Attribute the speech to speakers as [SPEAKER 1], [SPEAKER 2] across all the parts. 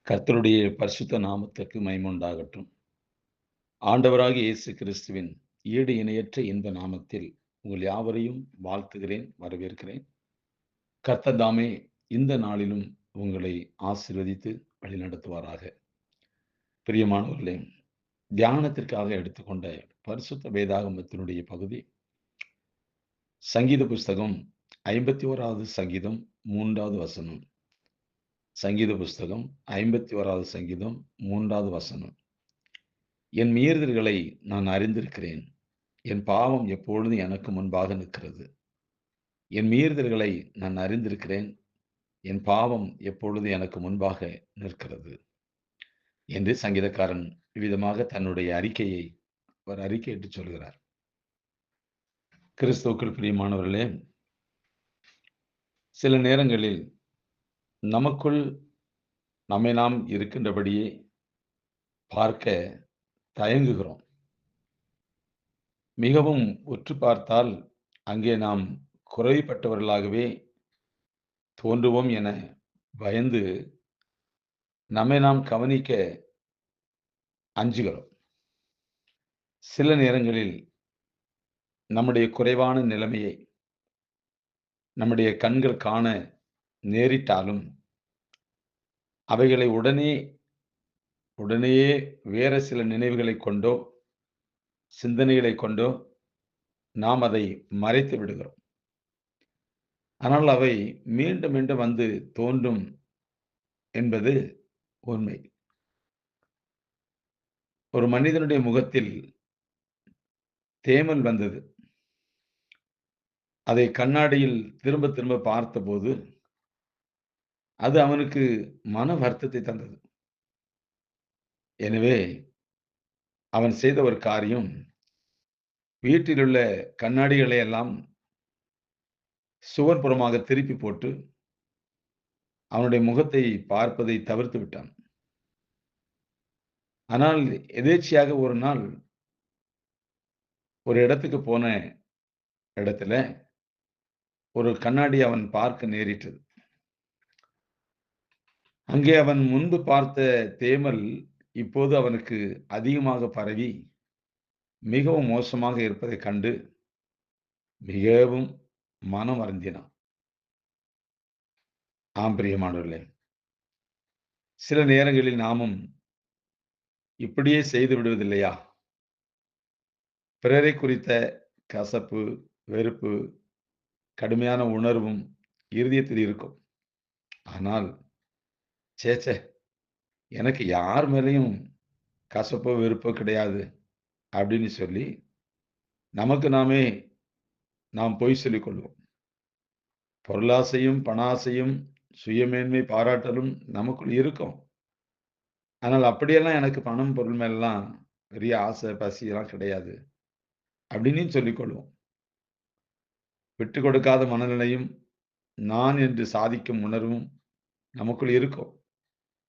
[SPEAKER 1] கர்த்தருடைய பரிசுத்த நாமத்துக்கு மகிமை உண்டாகட்டும். ஆண்டவராகிய இயேசு கிறிஸ்துவின் ஈடு இணையற்ற இன்ப நாமத்தில் உங்கள் யாவரையும் வாழ்த்துகிறேன், வரவேற்கிறேன். கர்த்தர் தாமே இந்த நாளிலும் உங்களை ஆசீர்வதித்து வழிநடத்துவாராக. பிரியமானவர்களே, தியானத்திற்காக எடுத்துக்கொண்ட பரிசுத்த வேதாகமத்தினுடைய பகுதி சங்கீத புஸ்தகம் 51வது சங்கீதம் 3வது வசனம். சங்கீத புஸ்தகம் 51வது சங்கீதம் 3வது வசனம். என் மீறுதல்களை நான் அறிந்திருக்கிறேன். என் பாவம் எப்பொழுதும் எனக்கு முன்பாக நிற்கிறது. என் மீறுதல்களை நான் அறிந்திருக்கிறேன். என் பாவம் எப்பொழுதும் எனக்கு முன்பாக நிற்கிறது என்று சங்கீதக்காரன் விதமாக தன்னுடைய அறிக்கையை அவர் அறிக்கையிட்டு சொல்கிறார். கிறிஸ்துவுக்குள் பிரியமானவர்களே, சில நேரங்களில் நமக்குள் நம்மை நாம் இருக்கின்றபடியே பார்க்க தயங்குகிறோம். மிகவும் உற்று பார்த்தால் அங்கே நாம் குறைபட்டவர்களாகவே தோன்றுவோம் என பயந்து நம்மை நாம் கவனிக்க அஞ்சுகிறோம். சில நேரங்களில் நம்முடைய குறைவான நிலைமையை நம்முடைய கண்கள் காண நேரிட்டாலும் அவைகளை உடனேயே வேற சில நினைவுகளை கொண்டோ சிந்தனைகளை கொண்டோ நாம் அதை மறைத்து விடுகிறோம். ஆனால் அவை மீண்டும் மீண்டும் வந்து தோன்றும் என்பது உண்மை. ஒரு மனிதனுடைய முகத்தில் தேமல் வந்தது. அதை கண்ணாடியில் திரும்ப திரும்ப பார்த்தபோது அது அவனுக்கு மன வருத்தத்தை தந்தது. எனவே அவன் செய்த ஒரு காரியம், வீட்டிலுள்ள கண்ணாடிகளை எல்லாம் சுவர்புறமாக திருப்பி போட்டு அவனுடைய முகத்தை பார்ப்பதை தவிர்த்து விட்டான். ஆனால் எதேச்சையாக ஒரு நாள் ஒரு இடத்துக்கு போன இடத்துல ஒரு கண்ணாடி அவன் பார்க்க நேரிட்டது. அங்கே அவன் முன்பு பார்த்த தேமல் இப்போது அவனுக்கு அதிகமாக பரவி மிகவும் மோசமாக இருப்பதைக் கண்டு மிகவும் மனம் வருந்தினான். ஆம் பிரியமானவர்களே, சில நேரங்களில் நாமும் இப்படியே செய்து விடுவதில்லையா? பிறரை குறித்த கசப்பு, வெறுப்பு, கடுமையான உணர்வும் இருதயத்தில் இருக்கும். ஆனால் ச்சே எனக்கு யார் மேலேயும் கசப்போ, வெறுப்போ கிடையாது அப்படின்னு சொல்லி நமக்கு நாம் பொய் சொல்லிக் கொள்வோம். பொருளாசையும், பணாசையும், சுயமேன்மை பாராட்டலும் நமக்குள் இருக்கும். ஆனால் அப்படியெல்லாம் எனக்கு பணம், பொருள் மேலலாம் பெரிய ஆசை, பசியெல்லாம் கிடையாது அப்படின்னு சொல்லிக் கொள்வோம். விட்டுக் கொடுக்காத மனநிலையும், நான் என்று சாதிக்கும் உணர்வும் நமக்குள் இருக்கும்.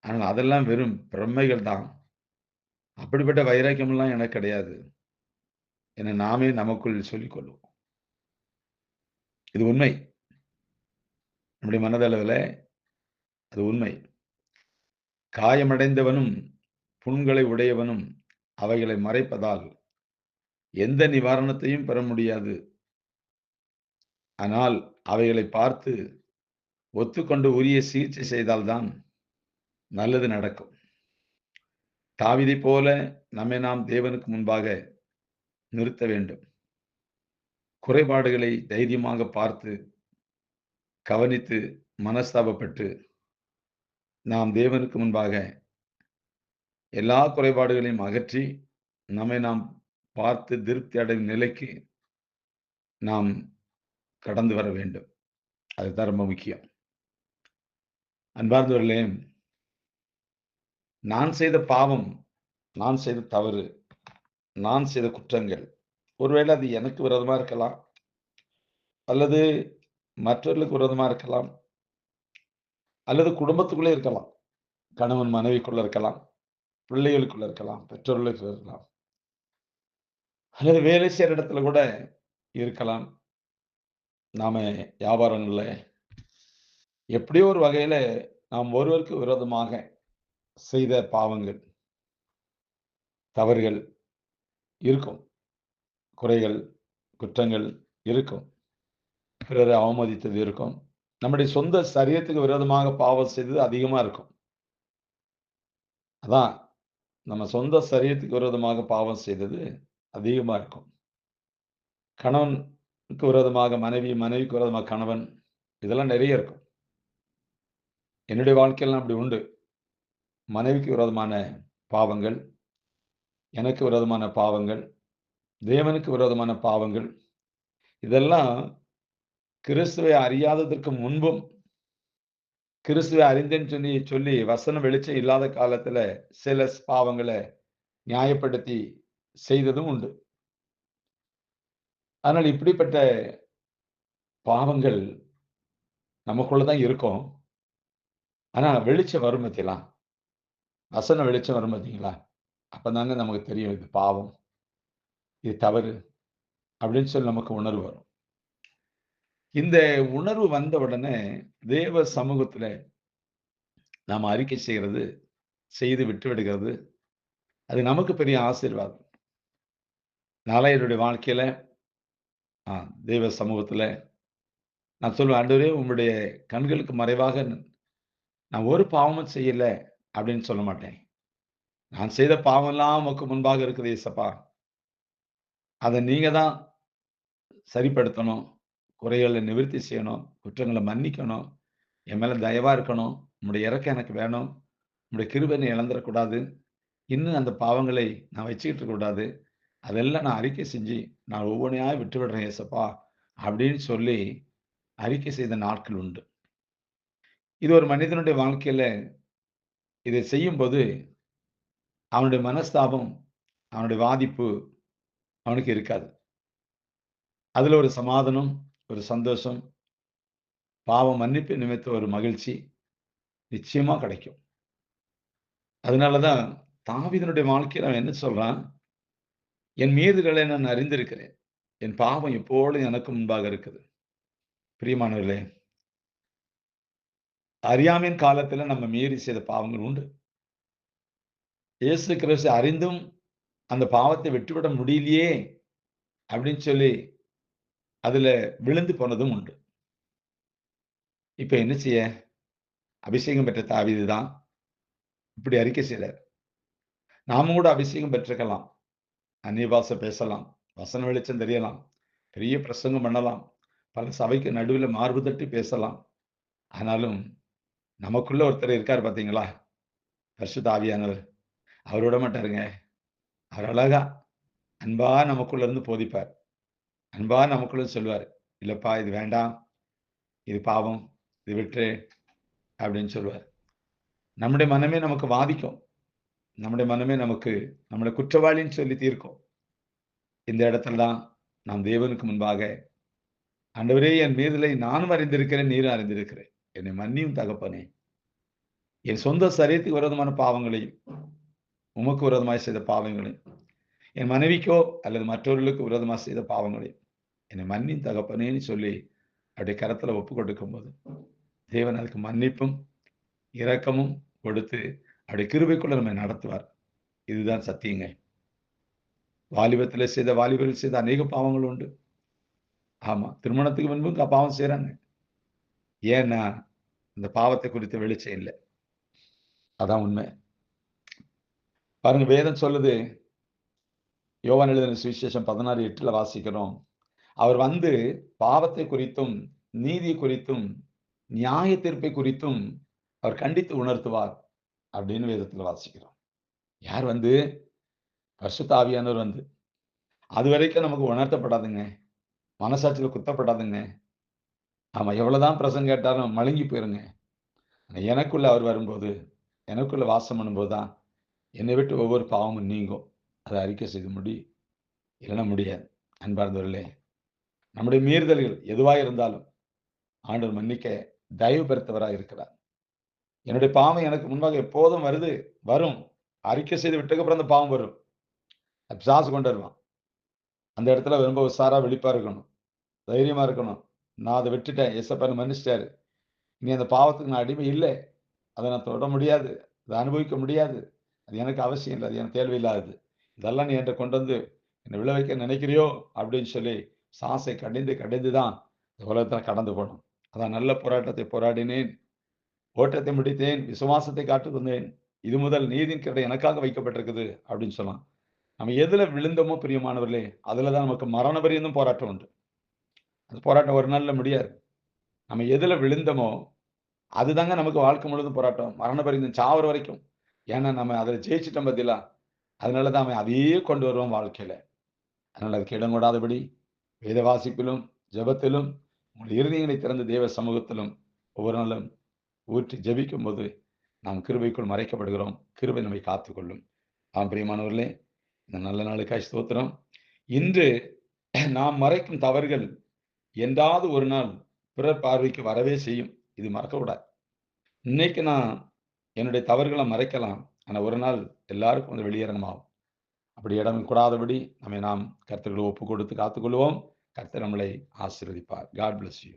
[SPEAKER 1] ஆனால் அதெல்லாம் வெறும் பிரமைகள் தான். அப்படிப்பட்ட வைராக்கியமெல்லாம் எனக்கு கிடையாது என நாமே நமக்குள் சொல்லிக் கொள்வோம். இது உண்மை. நம்முடைய மனதளவில அது உண்மை. காயமடைந்தவனும், புண்களை உடையவனும் அவைகளை மறைப்பதால் எந்த நிவாரணத்தையும் பெற முடியாது. ஆனால் அவைகளை பார்த்து ஒத்துக்கொண்டு உரிய சிகிச்சை செய்தால்தான் நல்லது நடக்கும். தாவீதைப் போல நம்மை நாம் தேவனுக்கு முன்பாக நிறுத்த வேண்டும். குறைபாடுகளை தைரியமாக பார்த்து, கவனித்து, மனஸ்தாபப்பட்டு நாம் தேவனுக்கு முன்பாக எல்லா குறைபாடுகளையும் அகற்றி நம்மை நாம் பார்த்து திருப்தி அடையும் நிலைக்கு நாம் கடந்து வர வேண்டும். அதுதான் ரொம்ப முக்கியம். அன்பார்ந்தவர்களே, நான் செய்த பாவம், நான் செய்த தவறு, நான் செய்த குற்றங்கள், ஒருவேளை அது எனக்கு விரோதமா இருக்கலாம், அல்லது மற்றவர்களுக்கு விரோதமா இருக்கலாம், அல்லது குடும்பத்துக்குள்ளே இருக்கலாம். கணவன் மனைவிக்குள்ள இருக்கலாம், பிள்ளைகளுக்குள்ள இருக்கலாம், பெற்றோர்களுக்குள்ள இருக்கலாம், அல்லது வேலை செய்யற இடத்துல கூட இருக்கலாம். நாம வியாபாரங்கள்ல எப்படியோ ஒரு வகையில நாம் ஒருவருக்கு விரோதமாக செய்த பாவங்கள், தவறுகள் இருக்கும். குறைகள், குற்றங்கள் இருக்கும். பிறரை அவமதித்தது இருக்கும். நம்முடைய சொந்த சரீரத்துக்கு விரோதமாக பாவம் செய்தது அதிகமா இருக்கும். அதான் நம்ம சொந்த சரீரத்துக்கு விரோதமாக பாவம் செய்தது அதிகமா இருக்கும். கணவனுக்கு விரோதமாக மனைவி, மனைவிக்கு விரோதமாக கணவன், இதெல்லாம் நெறைய இருக்கும். என்னுடைய வாழ்க்கையிலாம் அப்படி உண்டு. மனைவிக்கு விரோதமான பாவங்கள், எனக்கு விரோதமான பாவங்கள், தேவனுக்கு விரோதமான பாவங்கள், இதெல்லாம் கிறிஸ்துவை அறியாததற்கு முன்பும், கிறிஸ்துவை அறிந்தேன்னு சொல்லி சொல்லி வசனம் வெளிச்சம் இல்லாத காலத்துல சில பாவங்கள நியாயப்படுத்தி செய்ததும் உண்டு. ஆனால் இப்படிப்பட்ட பாவங்கள் நமக்குள்ள தான் இருக்கும். ஆனா வெளிச்சம் வரும் பாத்தீங்களா? வசனம் வெளிச்சம் வரும் பாத்தீங்களா? அப்பதாங்க நமக்கு தெரியும் இது பாவம், இது தவறு அப்படின்னு சொல்லி நமக்கு உணர்வு வரும். இந்த உணர்வு வந்த உடனே தேவ சமூகத்துல நாம அறிக்கை செய்கிறது, செய்து விட்டு விடுகிறது, அது நமக்கு பெரிய ஆசீர்வாதம். நான்லாம் என்னுடைய வாழ்க்கையில தேவ சமூகத்துல நான் சொல்லுவேன், "ஆண்டவரே உம்முடைய கண்களுக்கு மறைவாக நான் ஒரு பாவமும் செய்யல" அப்படின்னு சொல்ல மாட்டேன். நான் செய்த பாவம்லாம் உமக்கு முன்பாக இருக்குது இயேசப்பா. அத நீங்க தான் சரிப்படுத்தணும். குறைகள நிவர்த்தி செய்யணும். குற்றங்கள மன்னிக்கணும். என் மேல தயவா இருக்கணும். உம்முடைய இரக்கம் எனக்கு வேணும். உம்முடைய கிருபை என்னை இழந்துறக்கூடாது. இன்னும் அந்த பாவங்களை நான் வச்சுக்கிட்டு இருக்கக்கூடாது. அதெல்லாம் நான் அறிக்கை செஞ்சு, நான் ஒவ்வொன்னையா விட்டு விடுறேன் இயேசப்பா, அப்படின்னு சொல்லி அறிக்கை செய்த நாட்கள் உண்டு. இது ஒரு மனிதனுடைய வாழ்க்கையில இதை செய்யும்போது, அவனுடைய மனஸ்தாபம், அவனுடைய பாதிப்பு அவனுக்கு இருக்காது. அதுல ஒரு சமாதானம், ஒரு சந்தோஷம், பாவ மன்னிப்பு நிமித்த ஒரு மகிழ்ச்சி நிச்சயமா கிடைக்கும். அதனால தான் தாவீதுனுடைய வாழ்க்கையில அவன் என்ன சொல்றான்? என் மீறுதலை நான் அறிந்திருக்கிறேன். என் பாவம் எப்பொழுதும் எனக்கு முன்பாக இருக்குது. பிரியமானவர்களே, அறியாமையின் காலத்துல நம்ம மீறி செய்த பாவங்கள் உண்டு. இயேசு கிறிஸ்து அறிந்தும் அந்த பாவத்தை விட்டுவிட முடியலையே அப்படின்னு சொல்லி அதுல விழுந்து போனதும் உண்டு. இப்ப என்ன செய்ய? அபிஷேகம் பெற்ற தாவீது தான் இப்படி அறிக்கை செய்றார். நாமும் கூட அபிஷேகம் பெற்றிருக்கலாம். அந்நிய பாஷை பேசலாம். வசன வெளிச்சம் தெரியலாம். பெரிய பிரசங்கம் பண்ணலாம். பல சபைக்கு நடுவுல மார்பு தட்டி பேசலாம். ஆனாலும் நமக்குள்ள ஒருத்தர் இருக்காரு பார்த்தீங்களா? பரிசுத்த ஆவியானவர். அவர் விட மாட்டாருங்க. அவர் அழகா, அன்பா நமக்குள்ள இருந்து போதிப்பார். அன்பா நமக்குள்ள சொல்லுவாரு. "இல்லப்பா இது வேண்டாம். இது பாவம். இது விட்டுரு" அப்படின்னு சொல்லுவார். நம்முடைய மனமே நமக்கு வாதிக்கும். நம்முடைய மனமே நமக்கு நம்மள குற்றவாளின்னு சொல்லி தீர்க்கும். இந்த இடத்துல தான் நாம் தேவனுக்கு முன்பாக, "ஆண்டவரே என் மீறுதலை நானும் அறிந்திருக்கிறேன், நீரும் அறிந்திருக்கிறேன். என்னை மன்னியும் தகப்பனே. என் சொந்த சரீரத்துக்கு விரோதமான பாவங்களையும், உமக்கு விரோதமாய் செய்த பாவங்களையும், என் மனைவிக்கோ அல்லது மற்றவர்களுக்கு விரோதமா செய்த பாவங்களையும், என்னை மன்னியும் தகப்பனேன்னு" சொல்லி அவருடைய கரத்துல ஒப்புக் கொடுக்கும்போது, தேவன் அதுக்கு மன்னிப்பும், இரக்கமும் கொடுத்து, அவருடைய கிருபைக்குள்ள நம்மை நடத்துவார். இதுதான் சத்தியங்க. வாலிபத்திலே செய்த வாலிபர்கள் செய்த அநேக பாவங்கள் உண்டு. ஆமா. திருமணத்துக்கு முன்பும் பாவம் செய்றாங்க. ஏன்னா, இந்த பாவத்தை குறித்த வெளிச்சம் இல்ல. அதான் உண்மை. பாருங்க வேதம் சொல்லுது, யோவான் எழுதின சுவிசேஷம் 16:8ல வாசிக்கிறோம். அவர் வந்து பாவத்தை குறித்தும், நீதி குறித்தும், நியாய தீர்ப்பை குறித்தும் அவர் கண்டித்து உணர்த்துவார். அப்படின்னு வேதத்துல வாசிக்கிறோம். யார் வந்து? பரிசுத்த ஆவியானவர் வந்து. அதுவரைக்கும் நமக்கு உணர்த்தப்படாதுங்க. மனசாட்சியில குத்தப்படாதுங்க. ஆமா. எவ்வளவுதான் பிரசங்கம் கேட்டாலும் மழுங்கி போயிருங்க. எனக்குள்ள அவர் வரும்போது, எனக்குள்ள வாசம் பண்ணும்போது தான், என்னை விட்டு ஒவ்வொரு பாவமும் நீங்கும். அத அறிக்கை செய்து முடி. இல்லன்னா முடியாது. அன்பார்ந்தவர்களே, நம்முடைய மீறுதல்கள் எதுவா இருந்தாலும், ஆண்டவர் மன்னிக்க தயவு பெருத்தவராய் இருக்கிறார். என்னுடைய பாவம் எனக்கு முன்பாக எப்போதும் வருது, வரும். அறிக்கை செய்து விட்டதுக்கு அப்புறம் அந்த பாவம் வரும். பிசாசு கொண்டு வருவான். அந்த இடத்துல ரொம்ப உஷாரா விழிப்பா இருக்கணும். தைரியமா இருக்கணும். நான் அத விட்டுட்டேன். ஏசப்பா என்ன மன்னிச்சுட்டாரு. இனி அந்த பாவத்துக்கு நான் அடிமை இல்ல. அத நான் தொட முடியாது. அதை அனுபவிக்க முடியாது. அது எனக்கு அவசியம் இல்லை. அது எனக்கு தேவையில்லாதது. இதெல்லாம் நீ என்கிட்ட கொண்டு வந்து என்னை விளைவிக்க நினைக்கிறியோ அப்படின்னு சொல்லி சாசை கடிந்து கடிந்து தான் இந்த உலகத்துல கடந்து போனோம். அதான் நல்ல போராட்டத்தை போராடினேன், ஓட்டத்தை முடித்தேன், விசுவாசத்தை காத்துக்கொண்டேன். இது முதல் நீதியின் கிரீடம் எனக்காக வைக்கப்பட்டிருக்குது அப்படின்னு சொல்லலாம். நம்ம எதுல விழுந்தோமோ பிரியமானவர்களே, அதுல தான் நமக்கு மரண பரியந்தம் போராட்டம் உண்டு. அந்த போராட்டம் ஒரு நாள்ல முடியாது. நம்ம எதுல விழுந்தோமோ, அதுதாங்க நமக்கு வாழ்க்கை முழுவதும் போராட்டம். மரண பரியந்தம் சாவர வரைக்கும். ஏன்னா நம்ம அதுல ஜெயிச்சுட்டோம் பாத்தீங்களா? அதனால தான் அவன் அதையே கொண்டு வருவான் வாழ்க்கையில. அதனால அதுக்கு இடம் கொடாதபடி வேத வாசிப்பிலும், ஜெபத்திலும், உங்கள் இருதயங்களை திறந்து தேவ சமூகத்திலும் ஒவ்வொரு நாளும் ஊற்றி ஜெபிக்கும்போது, நாம் கிருபைக்குள் மறைக்கப்படுகிறோம். கிருபை நம்மை காத்துக்கொள்ளும். ஆம் பிரியமானவர்களே, இந்த நல்ல நாளுக்காய் ஸ்தோத்திரம். இன்று நாம் மறைக்கும் தவறுகள் என்றாவது ஒரு நாள் பிறர் பார்வைக்கு வரவே செய்யும். இது மறக்கக்கூடாது. இன்னைக்கு நான் என்னுடைய தவறுகள மறைக்கலாம். ஆனா ஒரு நாள் எல்லாருக்கும் வந்து வெளியரங்கமாகும். அப்படி இடம் கூடாதபடி நாம் கர்த்தருக்கு ஒப்புக் கொடுத்து காத்துக்கொள்வோம். கர்த்தர் நம்மளை ஆசீர்வதிப்பார். God bless you.